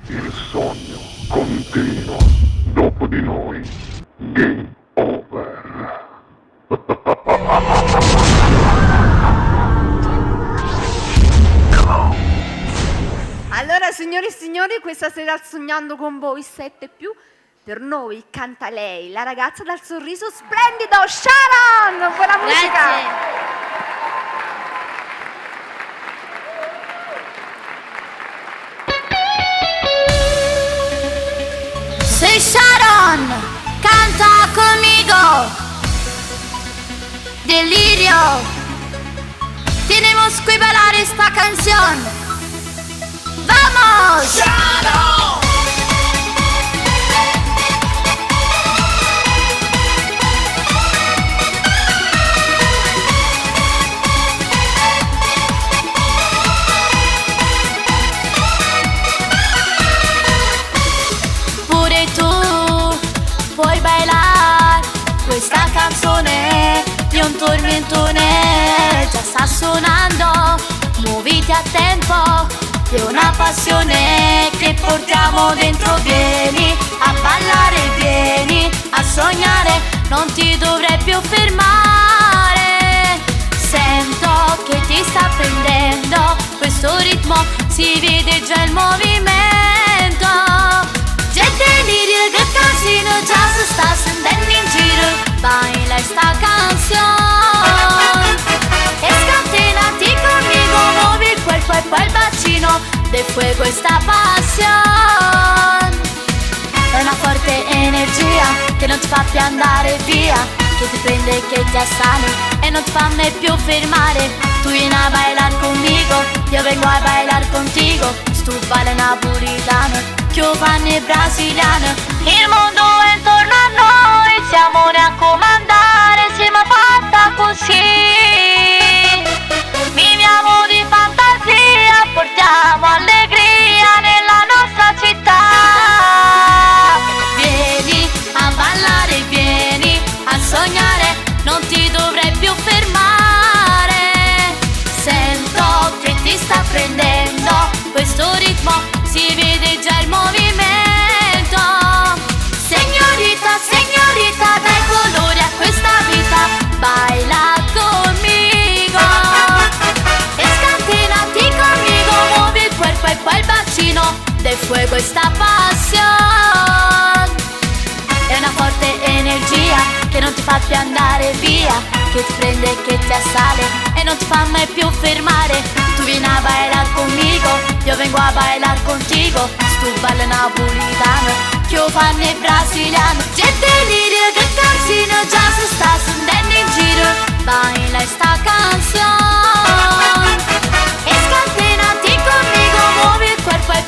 Il sogno continua. Dopo di noi, game over. Allora, signori e signori, questa sera al Sognando con voi 7+, per noi canta lei, la ragazza dal sorriso splendido, Sharon! Buona musica! Grazie. Sei Sharon, canta conmigo. Delirio, tenemos que bailar esta canción. ¡Vamos! ¡Sharon! Pure tu puoi bailar questa canzone di un tormentone. Già sta suonando, muoviti a tempo. È una passione che portiamo dentro, vieni a ballare, vieni a sognare, non ti dovrai più fermare. Sento che ti sta prendendo questo ritmo, si vede già il movimento. C'è delirio, che casino, già si sta sentendo in giro, baila sta canzone. E scatenati conmigo, muovi il cuerpo e poi il bacino de fuego esta passione. È una forte energia che non ti fa più andare via, che ti prende e che ti assale e non ti fa mai più fermare. Tu vieni a bailar conmigo, io vengo a bailar contigo. Tu balli napolitano, che io fanno brasiliano. Il mondo è intorno a noi, siamo noi a comandare, siamo fatta così. Viviamo di fantasia, portiamo allegria nella nostra città. Vieni a ballare, vieni a sognare, non ti dovrai più fermare. Sento che ti sta prendendo questo ritmo, si vede già il movimento. Signorita, signorita, dai colore a questa vita, baila conmigo. E scatenati conmigo, muovi il cuerpo e poi il bacino, de fuego esta passione. È una forte energia che non ti fa più andare via, che ti prende e che ti assale e non ti fa mai più fermare. Tu vieni a bailar conmigo, io vengo a bailar contigo. Tu balli napolitano, che io fanno brasiliano. C'è delirio, che casino, già si sta sentendo in giro, baila sta canzone. E scatenati conmigo, muovi il cuerpo e